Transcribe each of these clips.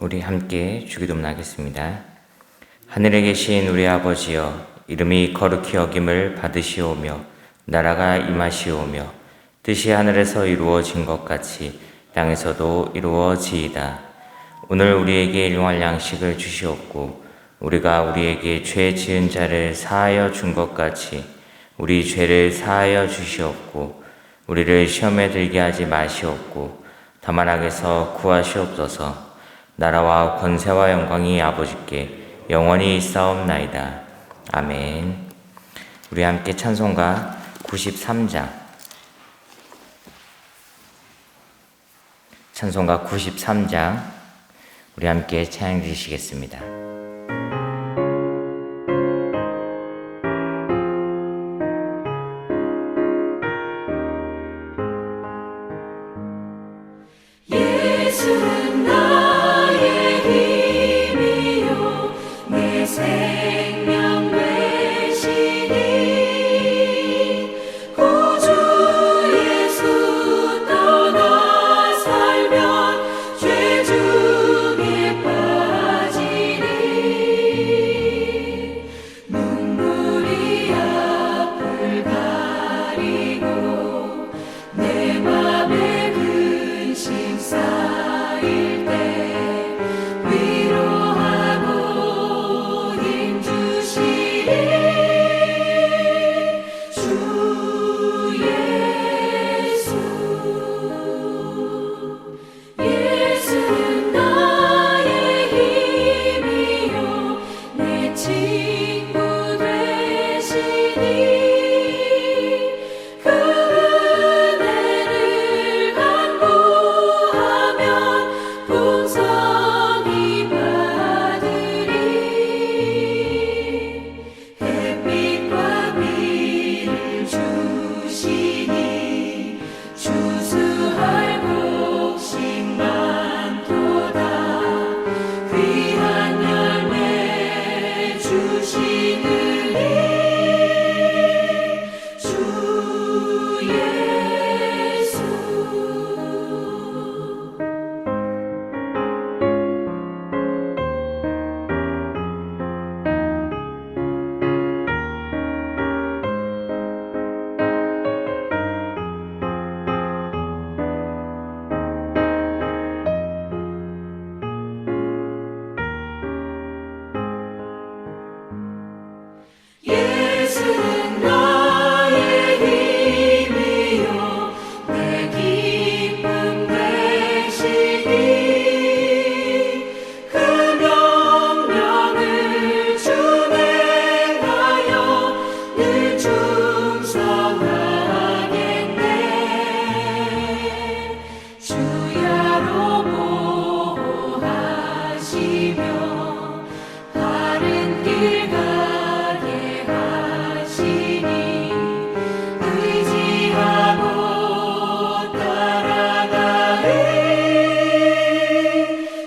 우리 함께 주기도문 하겠습니다. 하늘에 계신 우리 아버지여, 이름이 거룩히 여김을 받으시오며 나라가 임하시오며 뜻이 하늘에서 이루어진 것 같이 땅에서도 이루어지이다. 오늘 우리에게 일용할 양식을 주시옵고 우리가 우리에게 죄 지은 자를 사하여 준 것 같이 우리 죄를 사하여 주시옵고 우리를 시험에 들게 하지 마시옵고 다만 악에서 구하시옵소서. 나라와 권세와 영광이 아버지께 영원히 있사옵나이다. 아멘. 우리 함께 찬송가 93장 찬송가 93장 우리 함께 찬양 드리시겠습니다. 예수는 나의 힘이요 내 생명 되시니 구주 예수 떠나 살면 죄 중에 빠지니 눈물이 앞을 가리고 내 맘에 근심 쌓일 때 위로하고 힘 주시리 주 예수. 예수는 나의 힘이요 내 친구 되시니 그 은혜를 간구하면 풍성히 받으리. 햇빛과 비를 주시니 추수할 곡식 많도다. 귀한 열매 주시느니 주 예수. 예수는 나의 힘이요 내 기쁨 되시니 그 명령을 준행하여 늘 충성하겠네. 주야로 보호하시며 바른 길 가게 하시니 의지하고 따라가리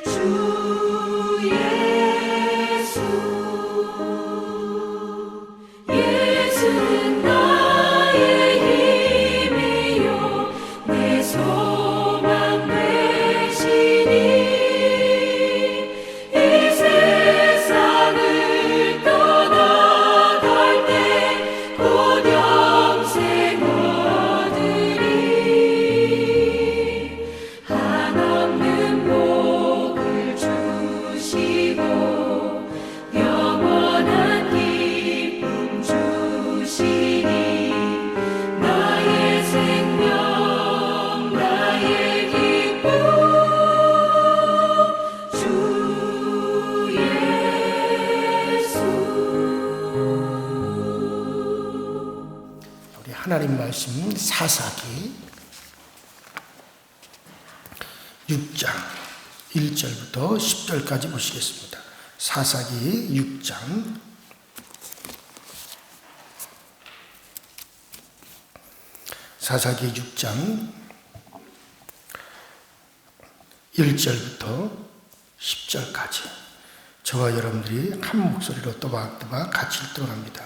주 예수. 예수는 나의 힘이요 내 소망 되시니 이 세상을 떠나갈 때 곧 영생 얻으리. 한없는 복을 주시고 영원한 기쁨 주시니 나의 생명 나의 기쁨 주 예수. 우리 하나님 말씀 사사기 6장 1절부터 10절까지 보시겠습니다. 사사기 6장 1절부터 10절까지 저와 여러분들이 한 목소리로 또박또박 같이 읽도록 합니다.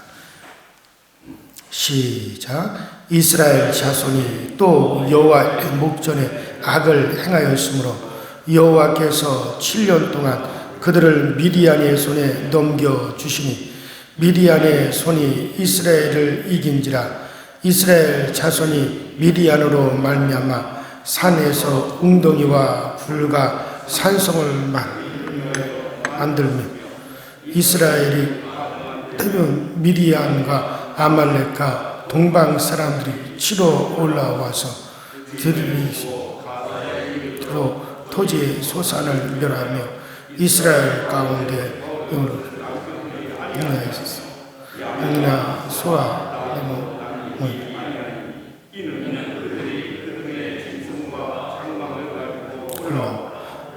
시작. 이스라엘 자손이 또 여호와의 목전에 악을 행하였으므로 여호와께서 7년 동안 그들을 미디안의 손에 넘겨주시니 미디안의 손이 이스라엘을 이긴지라. 이스라엘 자손이 미디안으로 말미암아 산에서 웅덩이와 굴과 산성을 만들며 이스라엘이 되면 미디안과 아말렉과 동방 사람들이 치러 올라와서 들로 토지의 소산을 멸하며 이스라엘 가운데 영이나 소와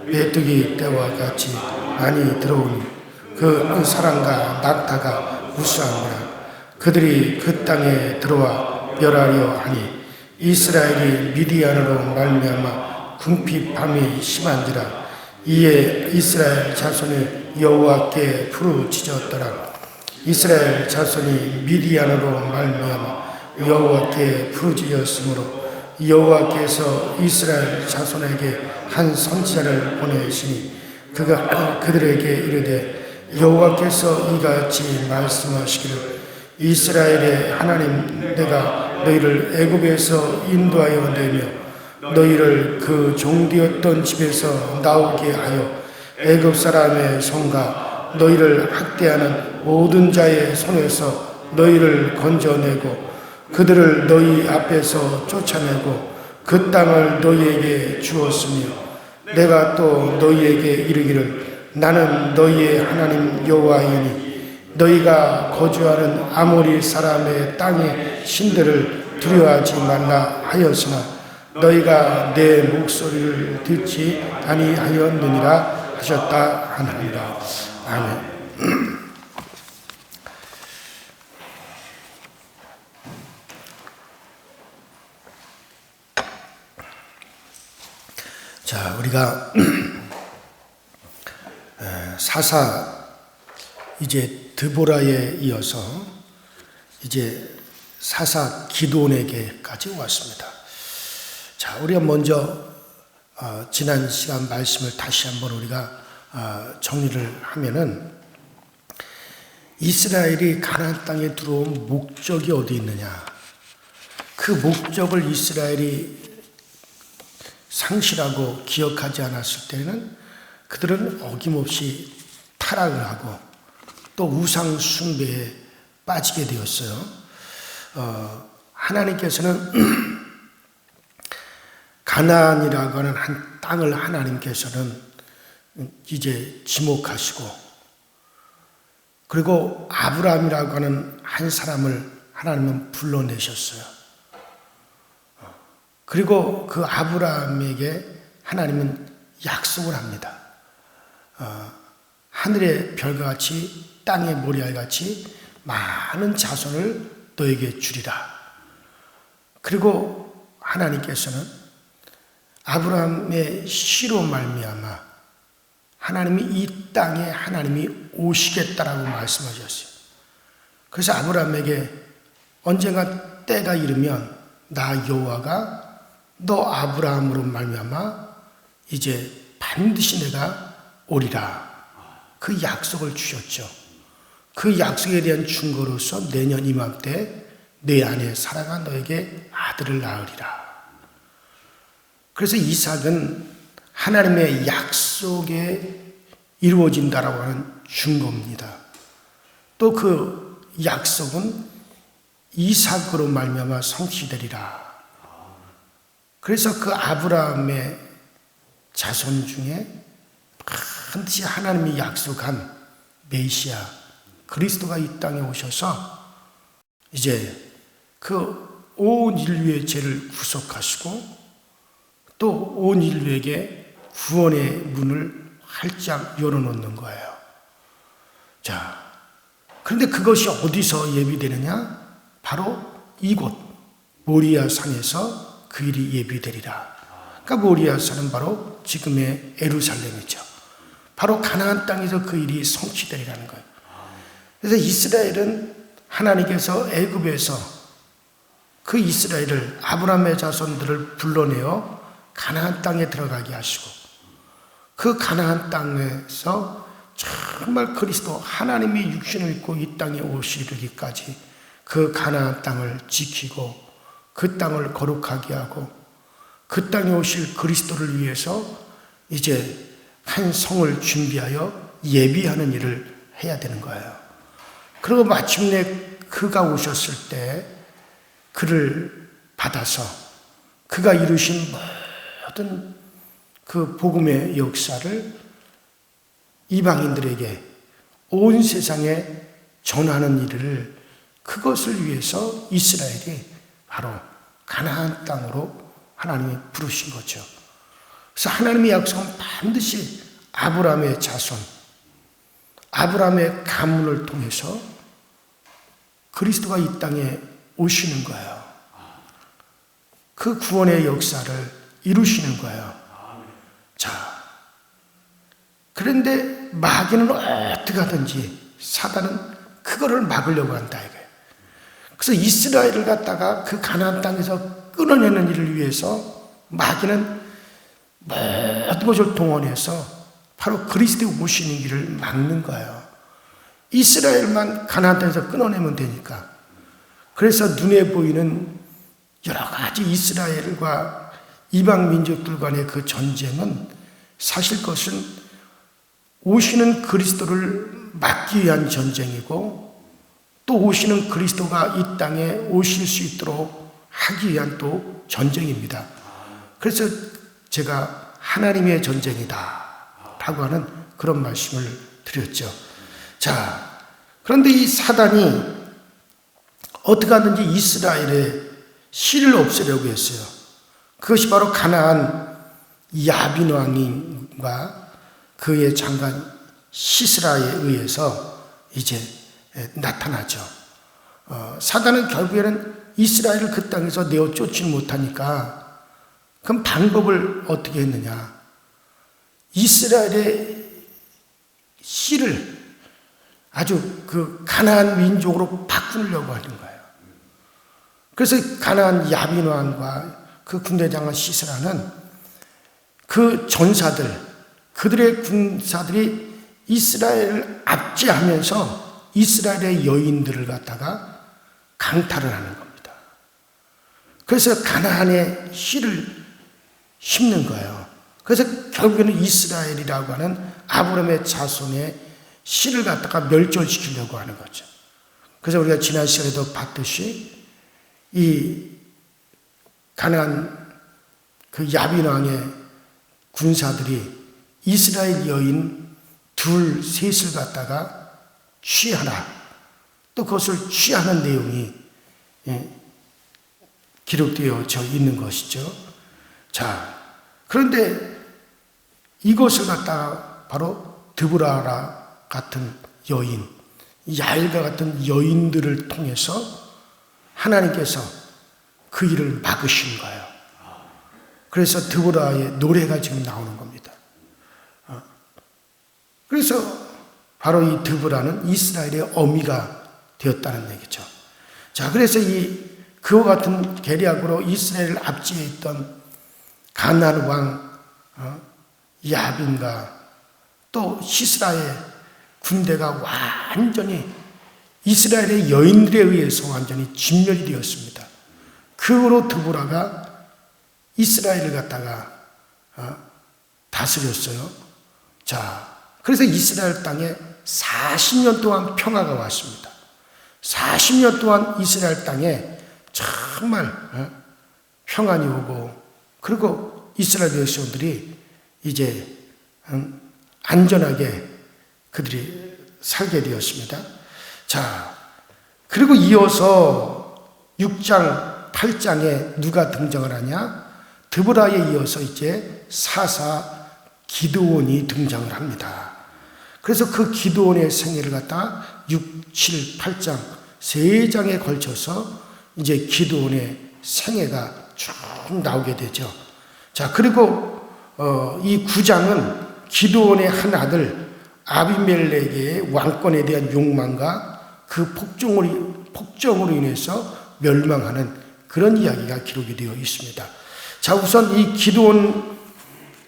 메뚜기 때와 같이 많이 들어오니 그 사람과 낙타가 우수하니라. 그들이 그 땅에 들어와 멸하려 하니 이스라엘이 미디안으로 말미암아 궁핍함이 심한지라. 이에 이스라엘 자손이 여호와께 부르짖었더라. 이스라엘 자손이 미디안으로 말미암아 여호와께 부르짖었으므로 여호와께서 이스라엘 자손에게 한 선지자를 보내시니 그가 그들에게 이르되 여호와께서 이같이 말씀하시기를 이스라엘의 하나님 내가 너희를 애굽에서 인도하여 내며 너희를 그 종되었던 집에서 나오게 하여 애굽 사람의 손과 너희를 학대하는 모든 자의 손에서 너희를 건져내고 그들을 너희 앞에서 쫓아내고 그 땅을 너희에게 주었으며 내가 또 너희에게 이르기를 나는 너희의 하나님 여호와이니 너희가 거주하는 아모리 사람의 땅의 신들을 두려워하지 말라 하였으나 너희가 내 목소리를 듣지 아니하였느니라 하셨다 하나니라. 아멘. 자, 우리가 사사 이제 드보라에 이어서 이제 사사 기드온에게까지 왔습니다. 자, 우리가 먼저 지난 시간 말씀을 다시 한번 우리가 정리를 하면은 이스라엘이 가나안 땅에 들어온 목적이 어디 있느냐? 그 목적을 이스라엘이 상실하고 기억하지 않았을 때는 그들은 어김없이 타락을 하고 또 우상 숭배에 빠지게 되었어요. 하나님께서는 가나안이라고 하는 한 땅을 하나님께서는 이제 지목하시고 그리고 아브라함이라고 하는 한 사람을 하나님은 불러내셨어요. 그리고 그 아브라함에게 하나님은 약속을 합니다. 하늘의 별과 같이 땅의 모래알 같이 많은 자손을 너에게 주리라. 그리고 하나님께서는 아브라함의 씨로 말미암아 하나님이 이 땅에 하나님이 오시겠다라고 말씀하셨어요. 그래서 아브라함에게 언젠가 때가 이르면 나 여호와가 너 아브라함으로 말미암아 이제 반드시 내가 오리라. 그 약속을 주셨죠. 그 약속에 대한 증거로서 내년 이맘때 내 안에 사라가 너에게 아들을 낳으리라. 그래서 이삭은 하나님의 약속에 이루어진다라고 하는 증거입니다. 또 그 약속은 이삭으로 말미암아 성취되리라. 그래서 그 아브라함의 자손 중에 반드시 하나님이 약속한 메시아 그리스도가 이 땅에 오셔서 이제 그 온 인류의 죄를 구속하시고 또 온 인류에게 구원의 문을 활짝 열어놓는 거예요. 자, 그런데 그것이 어디서 예비되느냐? 바로 이곳 모리아 산에서 그 일이 예비되리라. 그러니까 모리아 산은 바로 지금의 예루살렘이죠. 바로 가나안 땅에서 그 일이 성취되리라는 거예요. 그래서 이스라엘은 하나님께서 애굽에서 그 이스라엘을 아브라함의 자손들을 불러내어 가나안 땅에 들어가게 하시고 그 가나안 땅에서 정말 그리스도 하나님이 육신을 입고 이 땅에 오시기까지 그 가나안 땅을 지키고 그 땅을 거룩하게 하고 그 땅에 오실 그리스도를 위해서 이제 한 성을 준비하여 예비하는 일을 해야 되는 거예요. 그리고 마침내 그가 오셨을 때 그를 받아서 그가 이루신 모든 그 복음의 역사를 이방인들에게 온 세상에 전하는 일을 그것을 위해서 이스라엘이 바로 가나안 땅으로 하나님이 부르신 거죠. 그래서 하나님의 약속은 반드시 아브라함의 자손, 아브라함의 가문을 통해서 그리스도가 이 땅에 오시는 거예요. 그 구원의 역사를 이루시는 거예요. 자, 그런데 마귀는 어떻게 하든지 사단은 그거를 막으려고 한다 이거예요. 그래서 이스라엘을 갖다가 그 가나안 땅에서 끊어내는 일을 위해서 마귀는 모든 것을 동원해서 바로 그리스도의 오시는 길을 막는 거예요. 이스라엘만 가나안 땅에서 끊어내면 되니까. 그래서 눈에 보이는 여러 가지 이스라엘과 이방 민족들 간의 그 전쟁은 사실 그것은 오시는 그리스도를 막기 위한 전쟁이고 또 오시는 그리스도가 이 땅에 오실 수 있도록 하기 위한 또 전쟁입니다. 그래서 제가 하나님의 전쟁이다 라고 하는 그런 말씀을 드렸죠. 자, 그런데 이 사단이 어떻게 하든지 이스라엘의 씨를 없애려고 했어요. 그것이 바로 가나안 야빈 왕과 그의 장관 시스라에 의해서 이제 나타나죠. 사단은 결국에는 이스라엘을 그 땅에서 내어 쫓지 못하니까 그럼 방법을 어떻게 했느냐. 이스라엘의 씨를 아주 그 가나안 민족으로 바꾸려고 하는 거예요. 그래서 가나안 야빈 왕과 그 군대장관 시스라는 그 전사들, 그들의 군사들이 이스라엘을 압제하면서 이스라엘의 여인들을 갖다가 강탈을 하는 겁니다. 그래서 가나안의 씨를 심는 거예요. 그래서 결국에는 이스라엘이라고 하는 아브라함의 자손의 씨를 갖다가 멸절시키려고 하는 거죠. 그래서 우리가 지난 시간에도 봤듯이 이 가나안 그 야빈 왕의 군사들이 이스라엘 여인 둘, 셋을 갖다가 취하라. 또 그것을 취하는 내용이 기록되어져 있는 것이죠. 자, 그런데 이것을 갖다가 바로 드보라 같은 여인, 야일과 같은 여인들을 통해서 하나님께서 그 일을 막으신 거예요. 그래서 드보라의 노래가 지금 나오는 겁니다. 그래서 바로 이 드보라는 이스라엘의 어미가 되었다는 얘기죠. 자, 그래서 그와 같은 계략으로 이스라엘을 압제해 있던 가나안 왕 야빈과 또 시스라의 군대가 완전히 이스라엘의 여인들에 의해서 완전히 진멸이 되었습니다. 그 후로 드보라가 이스라엘을 갖다가 다스렸어요. 자, 그래서 이스라엘 땅에 40년 동안 평화가 왔습니다. 40년 동안 이스라엘 땅에 정말 평안이 오고, 그리고 이스라엘 백성들이 이제 안전하게 그들이 살게 되었습니다. 자, 그리고 이어서 6장, 8장에 누가 등장을 하냐? 드보라에 이어서 이제 사사 기드온이 등장을 합니다. 그래서 그 기드온의 생애를 갖다 6, 7, 8장 세 장에 걸쳐서 이제 기드온의 생애가 쭉 나오게 되죠. 자, 그리고 이 9장은 기드온의 한 아들 아비멜렉의 왕권에 대한 욕망과 그 폭정으로 인해서 멸망하는 그런 이야기가 기록이 되어 있습니다. 자, 우선 이 기드온,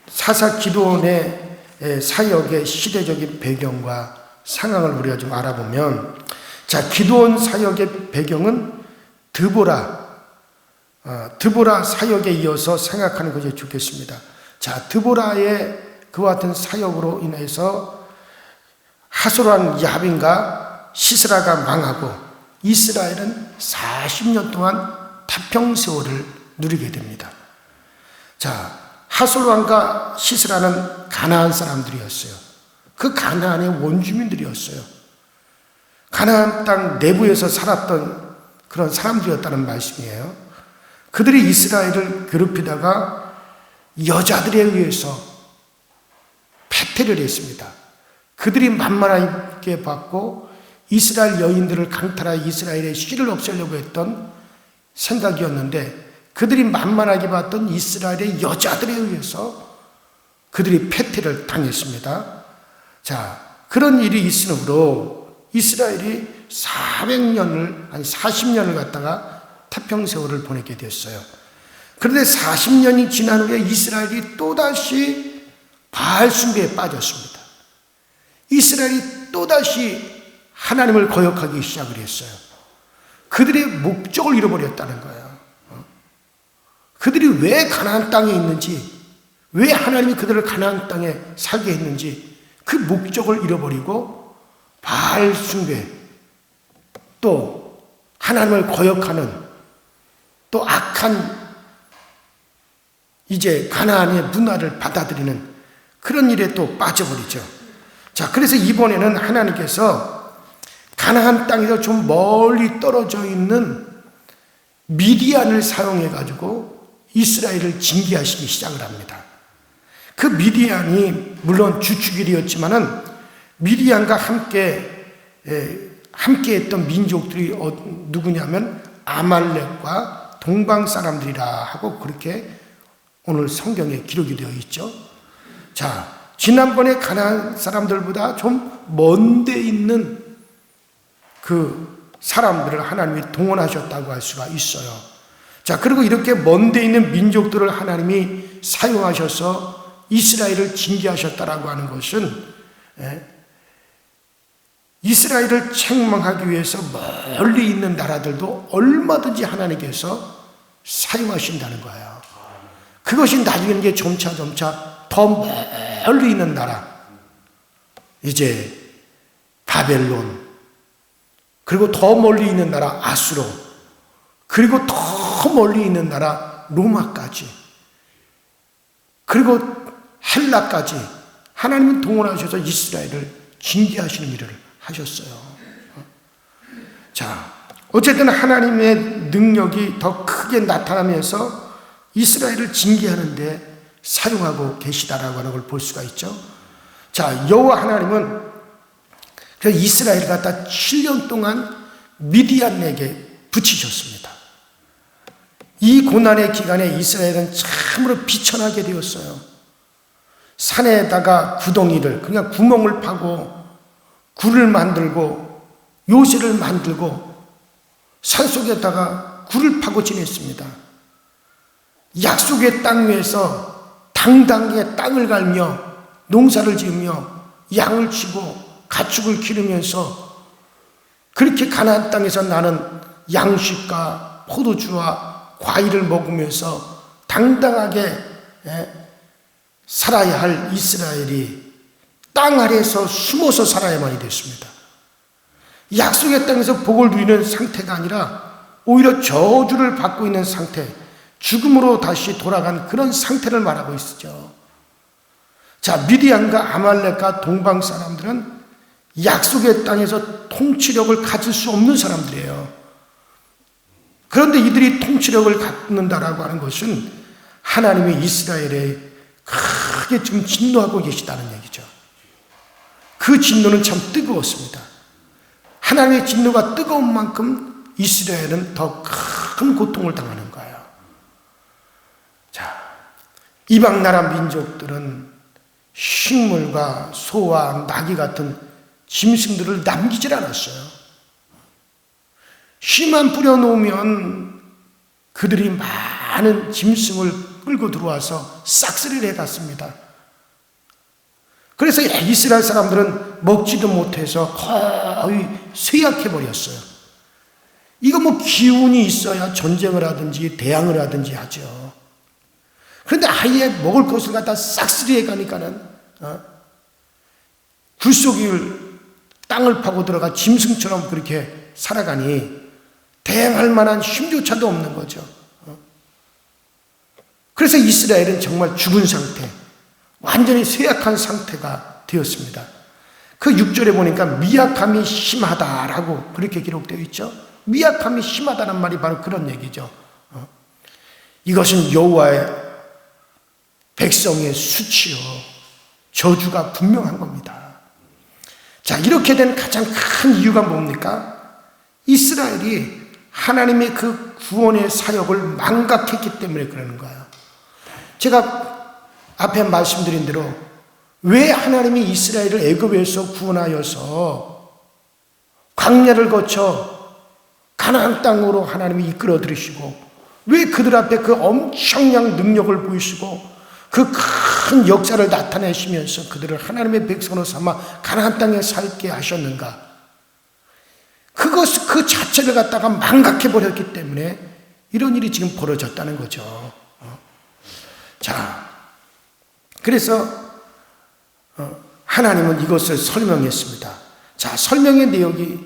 사사 기드온의 사역의 시대적인 배경과 상황을 우리가 좀 알아보면, 자, 기드온 사역의 배경은 드보라 사역에 이어서 생각하는 것이 좋겠습니다. 자, 드보라의 그와 같은 사역으로 인해서 하솔왕 야빈과 시스라가 망하고 이스라엘은 40년 동안 태평세월을 누리게 됩니다. 자, 하솔왕과 시스라는 가나안 사람들이었어요. 그 가나안의 원주민들이었어요. 가나안 땅 내부에서 살았던 그런 사람들이었다는 말씀이에요. 그들이 이스라엘을 괴롭히다가 여자들에 의해서 패퇴를 했습니다. 그들이 만만하게 받고 이스라엘 여인들을 강탈하여 이스라엘의 씨를 없애려고 했던 생각이었는데, 그들이 만만하게 봤던 이스라엘의 여자들에 의해서 그들이 패퇴를 당했습니다. 자, 그런 일이 있으므로 이스라엘이 40년을 갖다가 태평세월을 보내게 됐어요. 그런데 40년이 지난 후에 이스라엘이 또다시 바알 숭배에 빠졌습니다. 이스라엘이 또다시 하나님을 거역하기 시작을 했어요. 그들의 목적을 잃어버렸다는 거예요. 그들이 왜 가나안 땅에 있는지, 왜 하나님이 그들을 가나안 땅에 살게 했는지 그 목적을 잃어버리고 바알 숭배, 또 하나님을 거역하는 또 악한 이제 가나안의 문화를 받아들이는 그런 일에 또 빠져버리죠. 자, 그래서 이번에는 하나님께서 가나안 땅에서 좀 멀리 떨어져 있는 미디안을 사용해 가지고 이스라엘을 징계하시기 시작을 합니다. 그 미디안이 물론 주축일이었지만은 미디안과 함께 했던 민족들이 누구냐면 아말렉과 동방 사람들이라 하고 그렇게 오늘 성경에 기록이 되어 있죠. 자, 지난번에 가나안 사람들보다 좀 먼 데 있는 그 사람들을 하나님이 동원하셨다고 할 수가 있어요. 자, 그리고 이렇게 먼 데 있는 민족들을 하나님이 사용하셔서 이스라엘을 징계하셨다라고 하는 것은 이스라엘을 책망하기 위해서 멀리 있는 나라들도 얼마든지 하나님께서 사용하신다는 거예요. 그것이 나중에 이제 점차 더 멀리 있는 나라, 이제 바벨론, 그리고 더 멀리 있는 나라 아수로, 그리고 더 멀리 있는 나라 로마까지, 그리고 헬라까지 하나님은 동원하셔서 이스라엘을 징계하시는 일을 하셨어요. 자, 어쨌든 하나님의 능력이 더 크게 나타나면서 이스라엘을 징계하는데 사용하고 계시다라고 하는 걸 볼 수가 있죠. 자, 여호와 하나님은 그 이스라엘을 갖다 7년 동안 미디안에게 붙이셨습니다. 이 고난의 기간에 이스라엘은 참으로 비천하게 되었어요. 산에다가 구덩이를, 그냥 구멍을 파고 굴을 만들고 요새를 만들고 산속에다가 굴을 파고 지냈습니다. 약속의 땅 위에서 당당하게 땅을 갈며 농사를 지으며 양을 치고 가축을 기르면서 그렇게 가나안 땅에서 나는 양식과 포도주와 과일을 먹으면서 당당하게 살아야 할 이스라엘이 땅 아래에서 숨어서 살아야만이 됐습니다. 약속의 땅에서 복을 누리는 상태가 아니라 오히려 저주를 받고 있는 상태, 죽음으로 다시 돌아간 그런 상태를 말하고 있죠. 자, 미디안과 아말렉과 동방 사람들은 약속의 땅에서 통치력을 가질 수 없는 사람들이에요. 그런데 이들이 통치력을 갖는다라고 하는 것은 하나님이 이스라엘에 크게 좀 진노하고 계시다는 얘기죠. 그 진노는 참 뜨거웠습니다. 하나님의 진노가 뜨거운 만큼 이스라엘은 더 큰 고통을 당하는 거예요. 자, 이방 나라 민족들은 식물과 소와 나귀 같은 짐승들을 남기질 않았어요. 씨만 뿌려놓으면 그들이 많은 짐승을 끌고 들어와서 싹쓸이를 해갔습니다. 그래서 이스라엘 사람들은 먹지도 못해서 거의 쇠약해 버렸어요. 이거 뭐 기운이 있어야 전쟁을 하든지 대항을 하든지 하죠. 그런데 아예 먹을 것을 갖다 싹쓸이해 가니까는 굴속을 땅을 파고 들어가 짐승처럼 그렇게 살아가니 대항할 만한 힘조차도 없는 거죠. 그래서 이스라엘은 정말 죽은 상태, 완전히 쇠약한 상태가 되었습니다. 그 6절에 보니까 미약함이 심하다라고 그렇게 기록되어 있죠. 미약함이 심하다는 말이 바로 그런 얘기죠. 이것은 여호와의 백성의 수치요, 저주가 분명한 겁니다. 자, 이렇게 된 가장 큰 이유가 뭡니까? 이스라엘이 하나님의 그 구원의 사역을 망각했기 때문에 그러는 거예요. 제가 앞에 말씀드린 대로 왜 하나님이 이스라엘을 애굽에서 구원하여서 광야를 거쳐 가나안 땅으로 하나님이 이끌어 들이시고 왜 그들 앞에 그 엄청난 능력을 보이시고 그 큰 역사를 나타내시면서 그들을 하나님의 백성으로 삼아 가나안 땅에 살게 하셨는가? 그 자체를 갖다가 망각해 버렸기 때문에 이런 일이 지금 벌어졌다는 거죠. 자, 그래서 하나님은 이것을 설명했습니다. 자, 설명의 내용이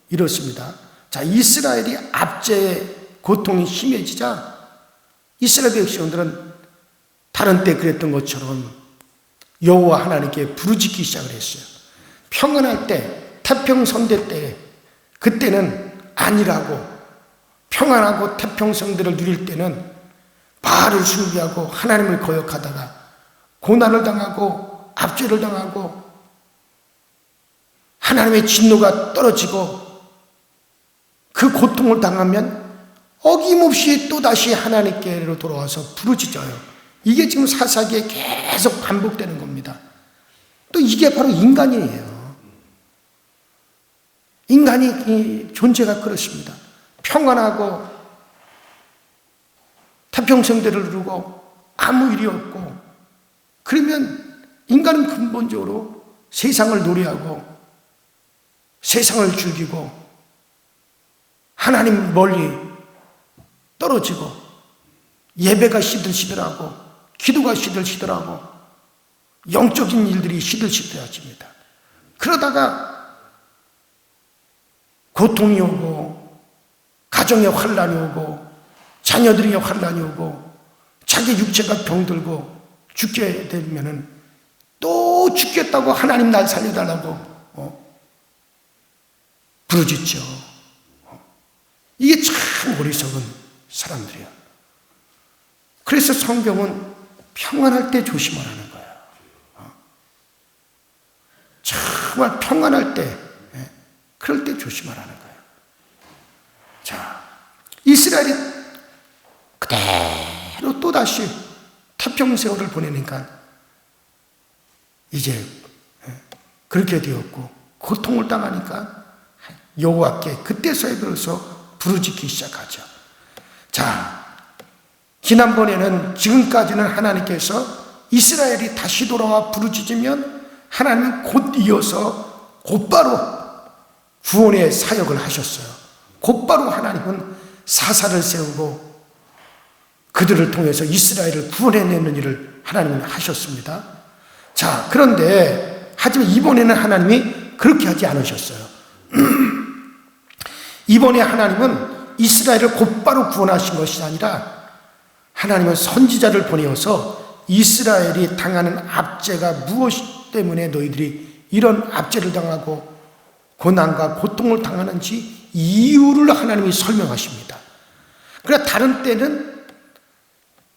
이렇습니다. 자, 이스라엘이 압제의 고통이 심해지자 이스라엘 백성들은 다른 때 그랬던 것처럼 여호와 하나님께 부르짖기 시작을 했어요. 평안할 때, 태평성대 때, 그때는 아니라고, 평안하고 태평성대를 누릴 때는 바알을 숭배하고 하나님을 거역하다가 고난을 당하고 압제를 당하고 하나님의 진노가 떨어지고 그 고통을 당하면 어김없이 또다시 하나님께로 돌아와서 부르짖어요. 이게 지금 사사기에 계속 반복되는 겁니다. 또 이게 바로 인간이에요. 인간이 존재가 그렇습니다. 평안하고 태평성대를 누르고 아무 일이 없고 그러면 인간은 근본적으로 세상을 노래하고 세상을 즐기고 하나님 멀리 떨어지고 예배가 시들시들하고 기도가 시들시들하고 영적인 일들이 시들시들해집니다. 그러다가 고통이 오고 가정에 환란이 오고 자녀들에게 환란이 오고 자기 육체가 병들고 죽게 되면은 또 죽겠다고 하나님 날 살려달라고 부르짖죠. 이게 참 어리석은 사람들이에요. 그래서 성경은 평안할 때 조심하라는 거예요. 정말 평안할 때, 그럴 때 조심하라는 거예요. 자, 이스라엘이 그대로 또다시 태평세월을 보내니까 이제 그렇게 되었고 고통을 당하니까 여호와께 그때서야 비로소 부르짖기 시작하죠. 자, 지난번에는 지금까지는 하나님께서 이스라엘이 다시 돌아와 부르짖으면 하나님은 곧 이어서 곧바로 구원의 사역을 하셨어요. 곧바로 하나님은 사사를 세우고 그들을 통해서 이스라엘을 구원해내는 일을 하나님은 하셨습니다. 자, 그런데 하지만 이번에는 하나님이 그렇게 하지 않으셨어요. 이번에 하나님은 이스라엘을 곧바로 구원하신 것이 아니라 하나님은 선지자를 보내어서 이스라엘이 당하는 압제가 무엇 때문에 너희들이 이런 압제를 당하고 고난과 고통을 당하는지 이유를 하나님이 설명하십니다. 그러나 다른 때는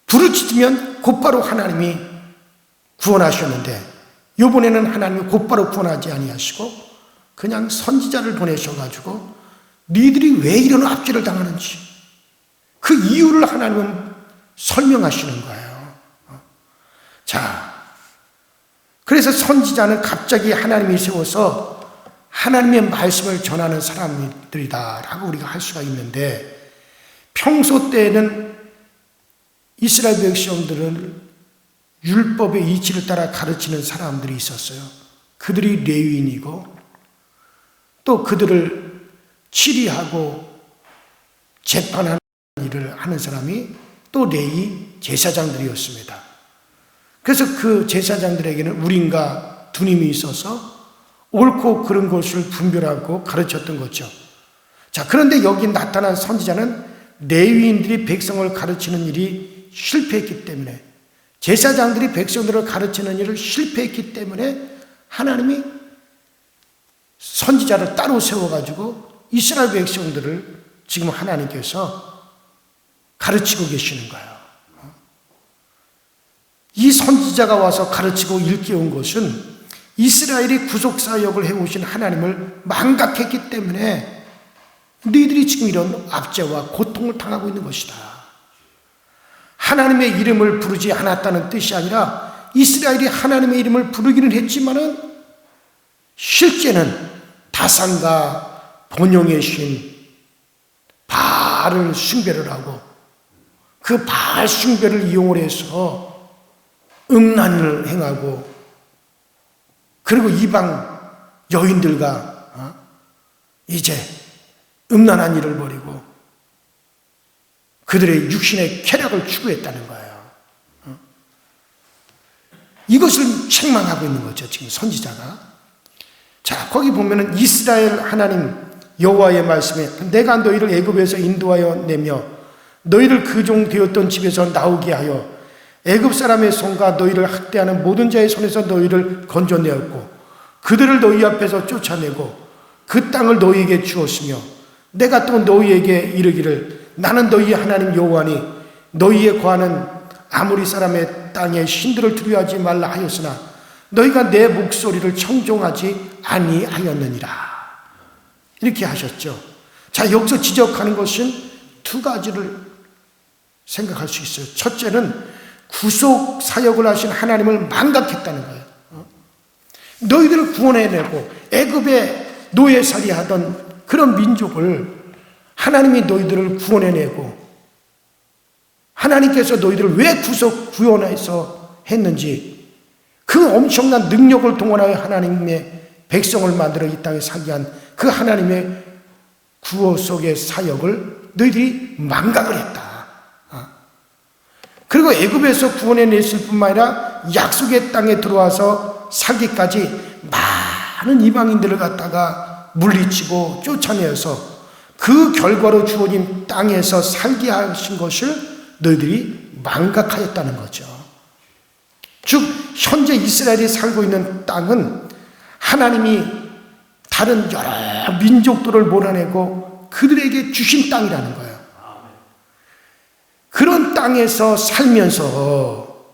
부르짖으면 곧바로 하나님이 구원하셨는데 이번에는 하나님이 곧바로 구원하지 아니하시고 그냥 선지자를 보내셔가지고 니들이 왜 이런 압제를 당하는지 그 이유를 하나님은 설명하시는 거예요. 자, 그래서 선지자는 갑자기 하나님이 세워서 하나님의 말씀을 전하는 사람들이다라고 우리가 할 수가 있는데 평소 때에는 이스라엘 백성들을 율법의 이치를 따라 가르치는 사람들이 있었어요. 그들이 레위인이고 또 그들을 치리하고 재판하는 일을 하는 사람이 또 레위 제사장들이었습니다. 그래서 그 제사장들에게는 우림과 두림이 있어서 옳고 그른 것을 분별하고 가르쳤던 거죠. 자, 그런데 여기 나타난 선지자는 레위인들이 백성을 가르치는 일이 실패했기 때문에, 제사장들이 백성들을 가르치는 일을 실패했기 때문에 하나님이 선지자를 따로 세워가지고 이스라엘 백성들을 지금 하나님께서 가르치고 계시는 거예요. 이 선지자가 와서 가르치고 일깨운 것은 이스라엘이 구속사역을 해오신 하나님을 망각했기 때문에 너희들이 지금 이런 압제와 고통을 당하고 있는 것이다. 하나님의 이름을 부르지 않았다는 뜻이 아니라 이스라엘이 하나님의 이름을 부르기는 했지만은 실제는 다산과 본영의 신 바알을 숭배를 하고 그 바알 숭배를 이용을 해서 음란을 행하고 그리고 이방 여인들과 이제 음란한 일을 벌이고 그들의 육신의 쾌락을 추구했다는 거예요. 이것을 책망하고 있는 거죠, 지금 선지자가. 자, 거기 보면은 이스라엘 하나님 여호와의 말씀에 내가 너희를 애굽에서 인도하여 내며 너희를 그 종 되었던 집에서 나오게 하여 애굽 사람의 손과 너희를 학대하는 모든 자의 손에서 너희를 건져내었고 그들을 너희 앞에서 쫓아내고 그 땅을 너희에게 주었으며 내가 또 너희에게 이르기를 나는 너희 하나님 여호와니 너희에 거하는 아모리 사람의 땅의 신들을 두려워하지 말라 하였으나 너희가 내 목소리를 청종하지 아니하였느니라. 이렇게 하셨죠. 자, 여기서 지적하는 것은 두 가지를 생각할 수 있어요. 첫째는 구속 사역을 하신 하나님을 망각했다는 거예요. 너희들을 구원해내고 애굽의 노예살이 하던 그런 민족을 하나님이 너희들을 구원해내고 하나님께서 너희들을 왜 구원해서 했는지 그 엄청난 능력을 동원하여 하나님의 백성을 만들어 이 땅에 살게 한 그 하나님의 구속의 사역을 너희들이 망각을 했다. 그리고 애굽에서 구원해냈을 뿐만 아니라 약속의 땅에 들어와서 살기까지 많은 이방인들을 갖다가 물리치고 쫓아내어서 그 결과로 주어진 땅에서 살게 하신 것을 너희들이 망각하였다는 거죠. 즉 현재 이스라엘이 살고 있는 땅은 하나님이 다른 여러 민족들을 몰아내고 그들에게 주신 땅이라는 거예요. 그런 땅에서 살면서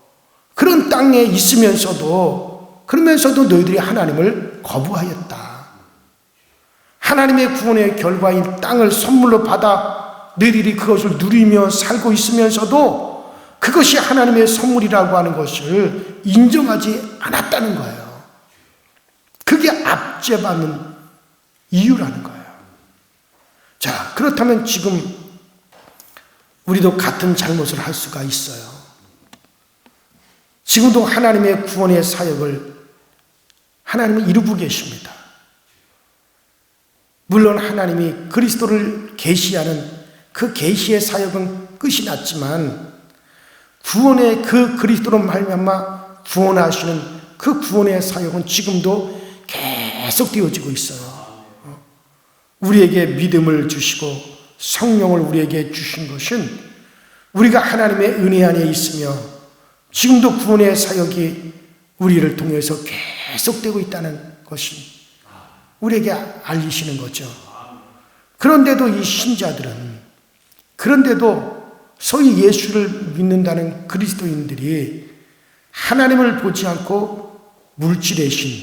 그런 땅에 있으면서도 그러면서도 너희들이 하나님을 거부하였다. 하나님의 구원의 결과인 땅을 선물로 받아 너희들이 그것을 누리며 살고 있으면서도 그것이 하나님의 선물이라고 하는 것을 인정하지 않았다는 거예요. 그게 압제받는 이유라는 거예요. 자, 그렇다면 지금 우리도 같은 잘못을 할 수가 있어요. 지금도 하나님의 구원의 사역을 하나님은 이루고 계십니다. 물론 하나님이 그리스도를 계시하는 그 계시의 사역은 끝이 났지만 구원의 그 그리스도로 말미암아 구원하시는 그 구원의 사역은 지금도 계속 되어지고 있어요. 우리에게 믿음을 주시고 성령을 우리에게 주신 것은 우리가 하나님의 은혜 안에 있으며 지금도 구원의 사역이 우리를 통해서 계속되고 있다는 것이 우리에게 알리시는 거죠. 그런데도 이 신자들은, 그런데도 소위 예수를 믿는다는 그리스도인들이 하나님을 보지 않고 물질의 신,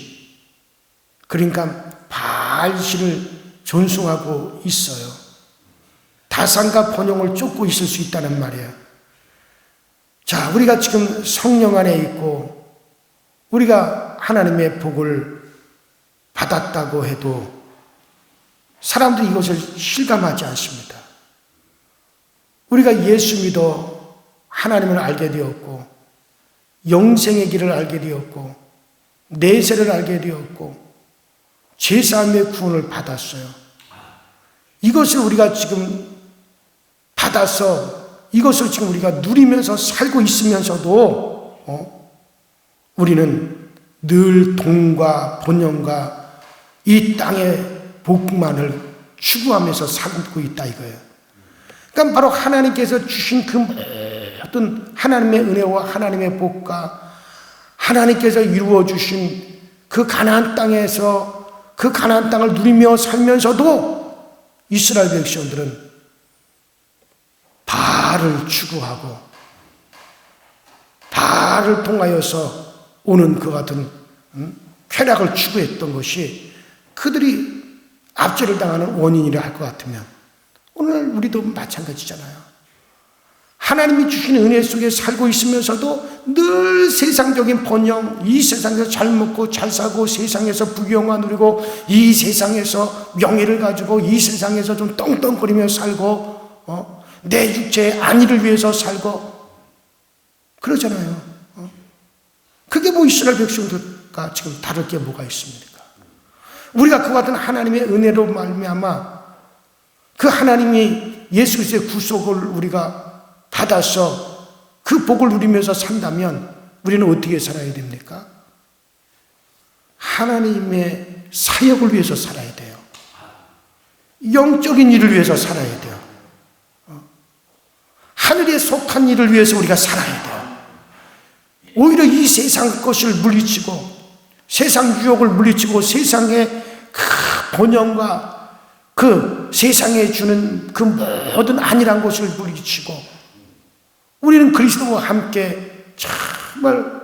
그러니까 바알신을 존숭하고 있어요. 다산과 번영을 쫓고 있을 수 있다는 말이에요. 자, 우리가 지금 성령 안에 있고 우리가 하나님의 복을 받았다고 해도 사람들이 이것을 실감하지 않습니다. 우리가 예수 믿어 하나님을 알게 되었고 영생의 길을 알게 되었고 내세를 알게 되었고 죄사함의 구원을 받았어요. 이것을 우리가 지금 받아서 이것을 지금 우리가 누리면서 살고 있으면서도 우리는 늘 돈과 번영과 이 땅의 복만을 추구하면서 살고 있다 이거예요. 그러니까 바로 하나님께서 주신 그 모든 하나님의 은혜와 하나님의 복과 하나님께서 이루어 주신 그 가나안 땅에서 그 가나안 땅을 누리며 살면서도 이스라엘 백성들은 바알을 추구하고 바알을 통하여서 오는 그 같은 쾌락을 추구했던 것이 그들이 압제를 당하는 원인이라 할 것 같으면 오늘 우리도 마찬가지잖아요. 하나님이 주신 은혜 속에 살고 있으면서도 늘 세상적인 번영, 이 세상에서 잘 먹고 잘 사고 세상에서 부귀영화 누리고 이 세상에서 명예를 가지고 이 세상에서 좀 떵떵거리며 살고 내 육체의 안위를 위해서 살고 그러잖아요. 그게 뭐 이스라엘 백성들과 지금 다를 게 뭐가 있습니까? 우리가 그와 같은 하나님의 은혜로 말미암아 그 하나님이 예수 그리스도의 구속을 우리가 받아서 그 복을 누리면서 산다면 우리는 어떻게 살아야 됩니까? 하나님의 사역을 위해서 살아야 돼요. 영적인 일을 위해서 살아야 돼요. 하늘에 속한 일을 위해서 우리가 살아야 돼요. 오히려 이 세상 것을 물리치고 세상 유혹을 물리치고 세상의 그 번영과 그 세상에 주는 그 모든 안일한 것을 물리치고 우리는 그리스도와 함께 정말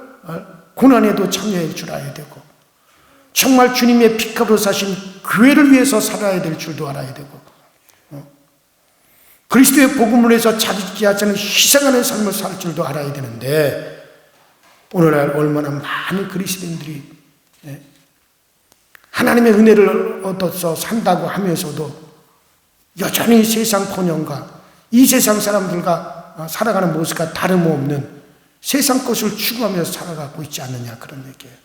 고난에도 참여해 줄 알아야 되고 정말 주님의 피값으로 사신 교회를 위해서 살아야 될 줄도 알아야 되고 그리스도의 복음을 위해서 자기지 않지 않은 희생하는 삶을 살 줄도 알아야 되는데 오늘날 얼마나 많은 그리스도인들이 하나님의 은혜를 얻어서 산다고 하면서도 여전히 세상 번영과 이 세상 사람들과 살아가는 모습과 다름없는 세상 것을 추구하면서 살아가고 있지 않느냐 그런 얘기예요.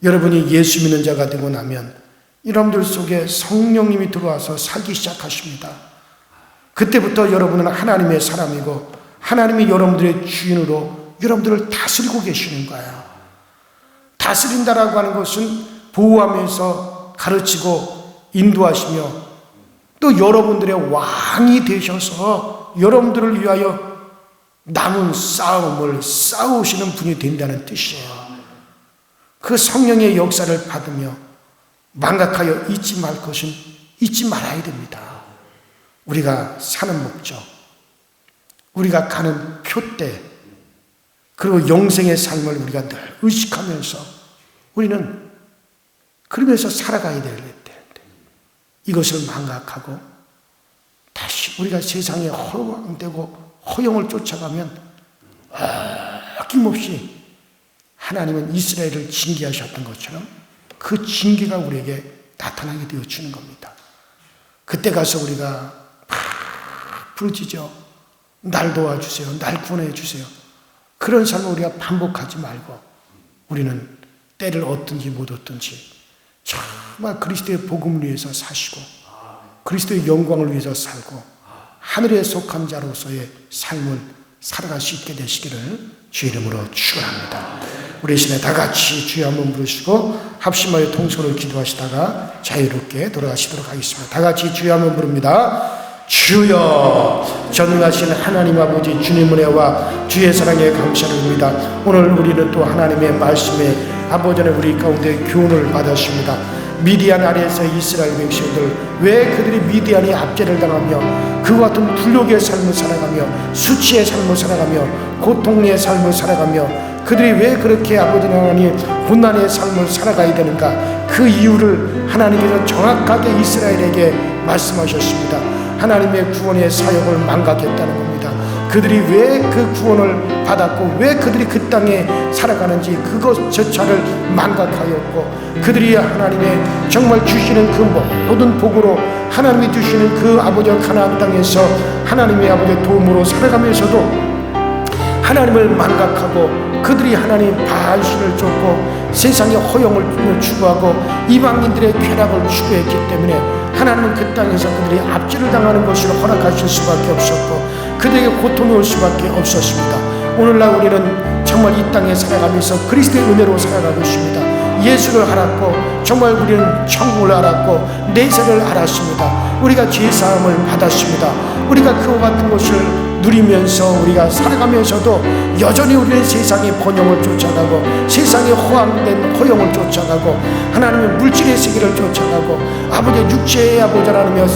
여러분이 예수 믿는 자가 되고 나면 여러분들 속에 성령님이 들어와서 살기 시작하십니다. 그때부터 여러분은 하나님의 사람이고 하나님이 여러분들의 주인으로 여러분들을 다스리고 계시는 거예요. 다스린다라고 하는 것은 보호하면서 가르치고 인도하시며 또 여러분들의 왕이 되셔서 여러분들을 위하여 남은 싸움을 싸우시는 분이 된다는 뜻이에요. 그 성령의 역사를 받으며 망각하여 잊지 말 것은 잊지 말아야 됩니다. 우리가 사는 목적, 우리가 가는 표대, 그리고 영생의 삶을 우리가 늘 의식하면서 우리는 그러면서 살아가야 되는데 이것을 망각하고 다시 우리가 세상에 허황되고 허영을 쫓아가면 아낌없이 하나님은 이스라엘을 징계하셨던 것처럼 그 징계가 우리에게 나타나게 되어주는 겁니다. 그때 가서 우리가 부르짖어 날 도와주세요. 날 구원해 주세요. 그런 삶을 우리가 반복하지 말고 우리는 때를 얻든지 못 얻든지 정말 그리스도의 복음을 위해서 사시고 그리스도의 영광을 위해서 살고 하늘에 속한 자로서의 삶을 살아갈 수 있게 되시기를 주의 이름으로 축원합니다. 우리 시간에 다 같이 주여 한번 부르시고 합심하여 통성으로 기도하시다가 자유롭게 돌아가시도록 하겠습니다. 다 같이 주여 한번 부릅니다. 주여, 전능하신 하나님 아버지 주님 은혜와 주의 사랑에 감사드립니다. 오늘 우리는 또 하나님의 말씀에 아버지는 우리 가운데 교훈을 받았습니다. 미디안 아래에서 이스라엘 백성들 왜 그들이 미디안의 압제를 당하며 그와 같은 불욕의 삶을 살아가며 수치의 삶을 살아가며 고통의 삶을 살아가며 그들이 왜 그렇게 아버지 하나님 고난의 삶을 살아가야 되는가 그 이유를 하나님께서 정확하게 이스라엘에게 말씀하셨습니다. 하나님의 구원의 사역을 망각했다는 겁니다. 그들이 왜 그 구원을 받았고 왜 그들이 그 땅에 살아가는지 그것조차를 망각하였고 그들이 하나님의 정말 주시는 그 모든 복으로 하나님이 주시는 그 아버지와 가나안 땅에서 하나님의 아버지의 도움으로 살아가면서도 하나님을 망각하고 그들이 하나님 바알신을 쫓고 세상의 허영을 추구하고 이방인들의 쾌락을 추구했기 때문에 하나님은 그 땅에서 그들이 압제를 당하는 것을 허락하실 수밖에 없었고 그들에게 고통이 올 수밖에 없었습니다. 오늘날 우리는 정말 이 땅에 살아가면서 그리스도의 은혜로 살아가고 있습니다. 예수를 알았고 정말 우리는 천국을 알았고 내세를 알았습니다. 우리가 죄사함을 받았습니다. 우리가 그와 같은 것을 누리면서 우리가 살아가면서도 여전히 우리는 세상의 번영을 쫓아가고 세상의 허황된 허영을 쫓아가고 하나님의 물질의 세계를 쫓아가고 아버지의 육체의 아버지 하나님의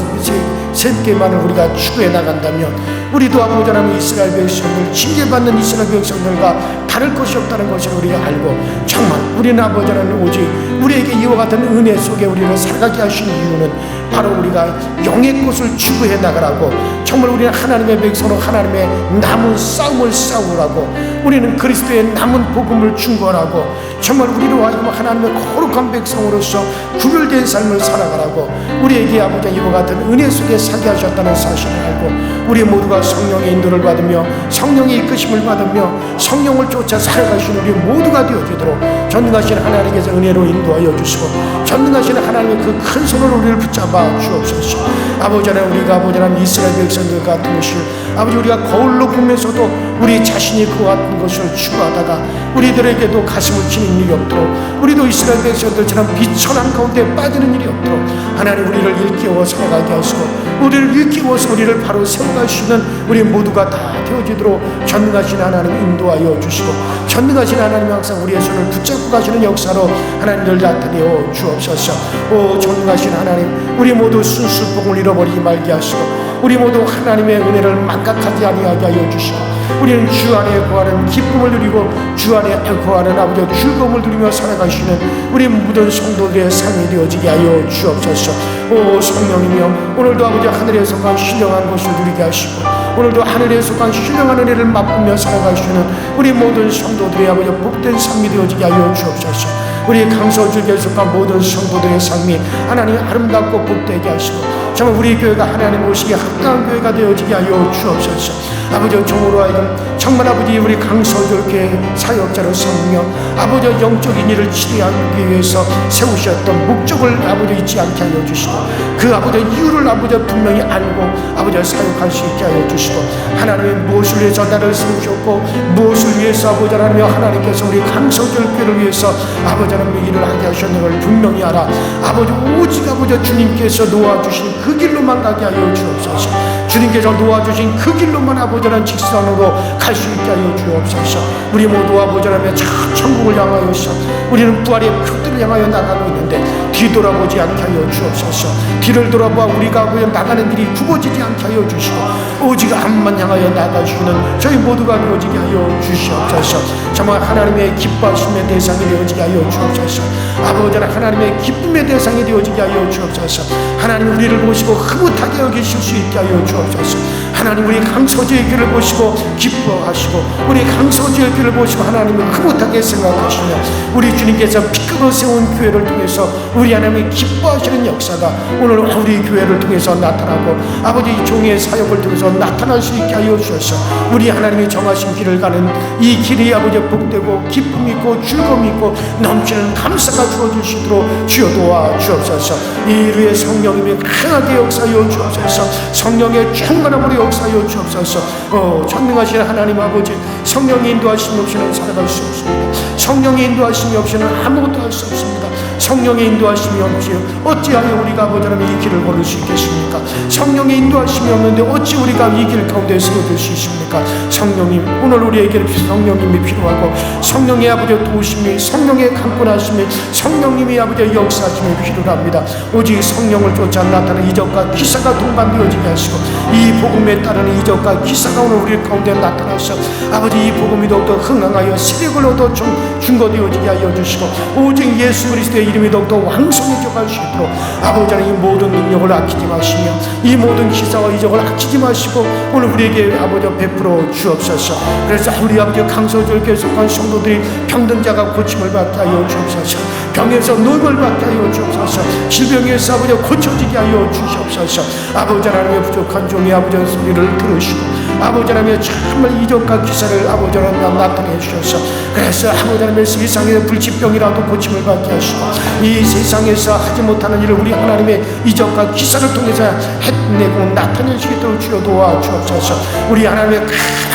샘께만을 우리가 추구해 나간다면 우리도 아버지 하나님 이스라엘 백성들 징계받는 이스라엘 백성들과 다를 것이 없다는 것을 우리가 알고 정말 우리는 아버지 하나님 오직 우리에게 이와 같은 은혜 속에 우리를 살아가게 하신 이유는 바로 우리가 영의 것을 추구해 나가라고 정말 우리는 하나님의 백성으로 하나님의 남은 싸움을 싸우라고 우리는 그리스도의 남은 복음을 증거하라고 정말 우리로 하여금 하나님의 거룩한 백성으로서 구별된 삶을 살아가라고 우리에게 아버지 이와 같은 은혜 속에 살게 하셨다는 사실을 알고 우리 모두가 성령의 인도를 받으며 성령의 이끄심을 받으며 성령을 쫓아 살아가시는 우리 모두가 되어지도록 전능하신 하나님께서 은혜로 인도하여 주시고 전능하신 하나님의 그 큰 손으로 우리를 붙잡아 주옵소서. 아버지 하나님 우리가 아버지 하나님 이스라엘 백성들 같은 것을 아버지 우리가 거울로 보면서도 우리 자신이 그 같은 것을 추구하다가 우리들에게도 가슴을 치는 일이 없도록 우리도 이스라엘 백성들처럼 비천한 가운데 빠지는 일이 없도록 하나님 우리를 일깨워 살아가게 하시고 우리를 일깨워서 우리를 바로 세워갈 수 있는 우리 모두가 다 되어지도록 전능하신 하나님 인도하여 주시고 전능하신 하나님 항상 우리의 손을 붙잡고 가시는 역사로 하나님을 나타내어 주옵소서. 오 전능하신 하나님 우리 모두 순수복을 잃어버리지 말게 하시고 우리 모두 하나님의 은혜를 망각하지 아니하게 하여 주시고 우리는 주 안에 거하는 기쁨을 누리고 주 안에 거하는 아버지의 즐거움을 누리며 살아가시는 우리 모든 성도들의 삶이 되어지게 하여 주옵소서. 오 성령이며 오늘도 아버지 하늘에 속한 신령한 것을 누리게 하시고 오늘도 하늘에 속한 신령한 은혜를 맛보며 살아가시는 우리 모든 성도들의 아버지 복된 삶이 되어지게 하여 주옵소서. 우리 강서줄기에 속한 모든 성도들의 삶이 하나님 아름답고 복되게 하시고 정말 우리 교회가 하나님 오시기에 합당한 교회가 되어지게 하여 주옵소서. 아버지 종으로 하여금 정말 아버지 우리 강서줄기의 사역자로 삼으며 아버지 영적인 일을 치료하기 위해서 세우셨던 목적을 아버지 잊지 않게 하여 주시고 그 아버지 이유를 아버지 분명히 알고 아버지 사역할 수 있게 하여 주시고 하나님의 무엇을 위해서 나를 세우셨고 무엇을 위해서 아버지 하나님께서 우리 강서줄기를 위해서 아버지 하나님의 일을 하게 하셨는 걸 분명히 알아 아버지 오직 아버지 주님께서 놓아주신 그 길로만 가게 하여 주옵소서. 주님께서 놓아주신 그 길로만 아버지 하나님 직선으로 갈 수 있게 하여 주옵소서. 우리 모두 아버지 하나님의 천국을 향하여서 우리는 부활의 표들을 향하여 나가고 있는데 뒤돌아보지 않게 하여 주옵소서. 뒤를 돌아봐 우리가 아버지 나가는 길이 굽어지지 않게 하여 주시고 오직 앞만 향하여 나가시는 저희 모두가 되어지게 하여 주시옵소서. 정말 하나님의 기뻐하심의 대상이 되어지게 하여 주옵소서. 아버지 하나님의 기쁨의 대상이 되어지게 하여 주옵소서. 하나님 우리를 보시고 흐뭇하게 여기실 수 있게 하여 주옵소서. 하나님 우리 강서지의 길을 보시고 기뻐하시고 우리 강서지의 길을 보시고 하나님을 흐뭇하게 생각하시며 우리 주님께서 빛으로 세운 교회를 통해서 우리 하나님이 기뻐하시는 역사가 오늘 우리 교회를 통해서 나타나고 아버지 종의 사역을 통해서 나타날 수 있게 하여 주셔서 우리 하나님이 정하신 길을 가는 이 길이 아버지 복되고 기쁨이 있고 즐거움이 있고 넘치는 감사가 주어주시도록 주여 도와 주옵소서. 이 일의 성령님이 강하게 역사하여 주옵소서. 성령의 충만함으로 역사하여 주옵소서. 전능하신 하나님 아버지 성령의 인도하심이 없이는 살아갈 수 없습니다. 성령의 인도하심이 없이는 아무것도 할 수 없습니다. 성령의 인도하심이 없이 어찌하여 우리가 아버지 하나님 이 길을 걸을 수 있겠습니까? 성령의 인도하심이 없는데 어찌 우리가 이 길 가운데 세워질 수 있습니까? 성령님 오늘 우리에게 성령님이 필요하고 성령의 아버지 도우심이 성령의 강권하심이 성령님이 아버지 역사하심이 필요합니다. 오직 성령을 쫓아 나타나는 이적과 기사가 동반되어지게 하시고 이 복음에 따르는 이적과 기사가 오늘 우리 가운데 나타나서 아버지 이 복음이 더욱더 흥황하여 세력을 얻어 증거되어지게 하여 주시고 오직 예수 그리스도의 이름이 더욱더 왕성해져 갈 수 있도록 아버지 하나님 이 모든 능력을 아끼지 마시며 이 모든 기사와 이적을 아끼지 마시고 오늘 우리에게 아버지 베풀어 주옵소서. 그래서 우리 아버지 강서절교에 속한 성도들이 병든자가 고침을 받게 하여 주옵소서. 병에서 노임을 받게 하여 주옵소서. 질병에서 아버지 고쳐지게 하여 주시옵소서. 아버지 하나님의 부족한 종의 아버지 소리를 들으시고 아버지 하나님 정말 이적과 기사를 아버지 하나님 나타내 주셔서 그래서 아버지 하나님 세상의 불치병이라도 고침을 받게 하시고 이 세상에서 하지 못하는 일을 우리 하나님의 이적과 기사를 통해서 해내고 나타낼 수 있도록 주여 도와주옵소서. 우리 하나님의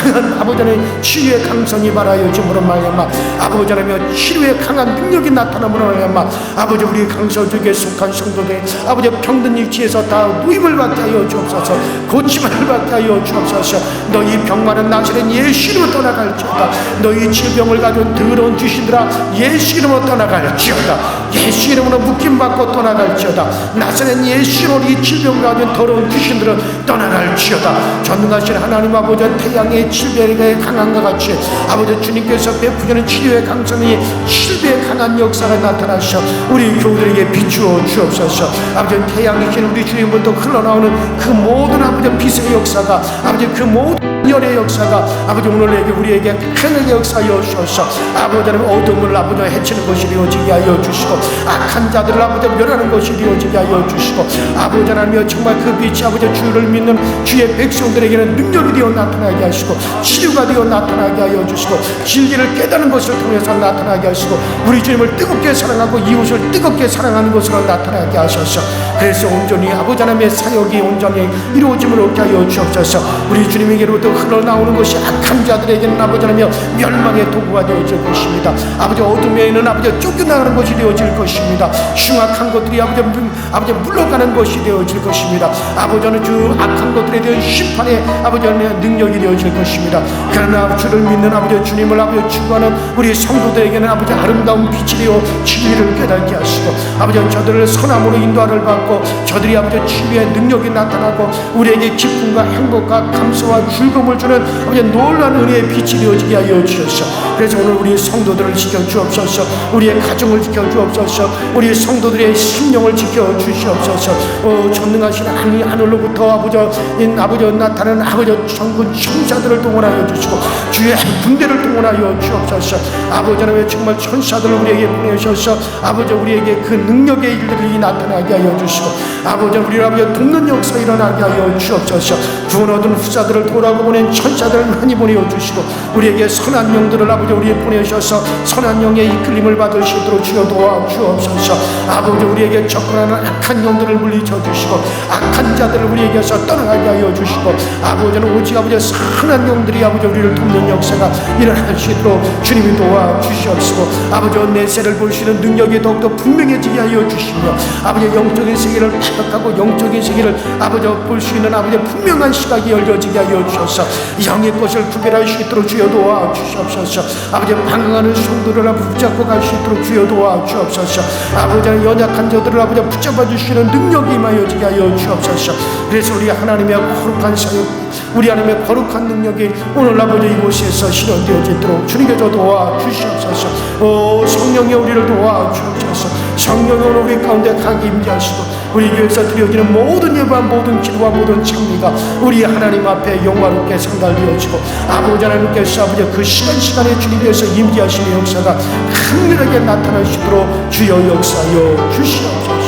강한 아버지 하나님 치유의 강성이 발하여 줌으로 말미암아 아버지 하나님 치료의 강한 능력이 나타남으로 말미암아 아버지 우리 강서족에 속한 성도들 아버지 병든 일치에서 다 누임을 받게 하여 주옵소서. 고침을 받게 하여 주옵소서. 너희 병만은 나시는 예수 이름으로 떠나갈지어다. 너희 질병을 가진 더러운 귀신들아 예수 이름으로 떠나갈지어다. 예수 이름으로 묶임받고 떠나갈지어다. 나시는 예수 이름으로 이 질병을 가진 더러운 귀신들은 떠나갈지어다. 전능하신 하나님 아버지 태양의 7배의 강함과 같이 아버지 주님께서 베푸시는 치료의 강성이 7배의 강한 역사가 나타나셔 우리 교우들에게 비추어 주옵소서. 아버지 태양이신 우리 주님부터 흘러나오는 그 모든 아버지 빛의 역사가 아버지 그 모든 열의 역사가 아버지 오늘에게 우리에게 큰 역사여 주셔서 아버지 하나님 어둠을 아버지 해치는 것이 되어지게 하여 주시고 악한 자들을 아버지 멸하는 것이 되어지게 하여 주시고 아버지 하나님 정말 그 빛이 아버지 주를 믿는 주의 백성들에게는 능력이 되어 나타나게 하시고 치유가 되어 나타나게 하여 주시고 진리를 깨닫는 것을 통해서 나타나게 하시고 우리 주님을 뜨겁게 사랑하고 이웃을 뜨겁게 사랑하는 것으로 나타나게 하셔서 그래서 온전히 아버지 하나님의 사역이 온전히 이루어짐을 얻게 하여 주옵소서. 우리 주님에게로부터 흘러나오는 것이 악한 자들에게는 아버지 하나님 멸망의 도구가 되어질 것입니다. 아버지 어둠에는 아버지 쫓겨나가는 것이 되어질 것입니다. 흉악한 것들이 아버지 물러가는 것이 되어질 것입니다. 아버지는 그 악한 것들에 대한 심판의 아버지 하나님의 능력이 되어질 것입니다. 그러나 주를 믿는 아버지 주님을 아버지 추구하는 우리 성도들에게는 아버지 아름다운 빛이 되어 진리를 깨닫게 하시고 아버지 저들을 선함으로 인도하를 받고 저들이 아버지 치유의 능력이 나타나고 우리에게 기쁨과 행복과 감사와 즐거움을 주는 아버지 놀라운 은혜의 빛이 되어지게 하여 주셔서 그래서 오늘 우리 성도들을 지켜주옵소서. 우리의 가정을 지켜주옵소서. 우리 성도들의 심령을 지켜주시옵소서. 전능하신 하늘로부터 아버지 나타나는 아버지 전군 천사들을 동원하여 주시고 주의 군대를 동원하여 주옵소서. 아버지 하나님 정말 천사들을 우리에게 보내셔서 아버지 우리에게 그 능력의 일들이 나타나게 하여 주시고 아버지 우리를 아버지 돕는 역사 일어나게 하여 주옵소서. 구원 얻은 후자들을 돌아오고 보낸 천사들을 많이 보내어 주시고 우리에게 선한 영들을 아버지 우리에 보내셔서 선한 영의 이끌림을 받을 수 있도록 주여 도와주옵소서. 아버지 우리에게 접근하는 악한 영들을 물리쳐 주시고 악한 자들을 우리에게서 떠나가게 하여 주시고 아버지는 오직 아버지 선한 영들이 아버지 우리를 돕는 역사가 일어날 수 있도록 주님이 도와주시옵시고 아버지 내세를 볼 수 있는 능력이 더욱더 분명해지게 하여 주시며 아버지 영적인 세계를 파악하고 영적인 세계를 아버지 볼 수 있는 아버지 분명한 시각이 열려지게 하여 주셔서 영의 것을 구별할 수 있도록 주여 도와주시옵소서. 아버지 방황하는 성도를 아버지 붙잡고 갈 수 있도록 주여 도와주옵소서. 아버지 연약한 자들을 아버지 붙잡아 주시는 능력이 임하여지게 하여 주옵소서. 그래서 우리 하나님의 거룩한 사역 우리 하나님의 거룩한 능력이 오늘 아버지 이곳에서 실현되어지도록 주님께서 도와주시옵소서. 성령이 우리를 도와주옵소서. 성령이 오늘 우리 가운데 강히 임재하시고 우리 교회에서 드려지는 모든 예배와 모든 기도와 모든 찬미가 우리 하나님 앞에 영화롭게 상달되어지고 아버지 하나님께서 아버지 그 시간에 주님께서 임재하시는 역사가 강렬하게 나타날 수 있도록 주여 역사여 주시옵소서.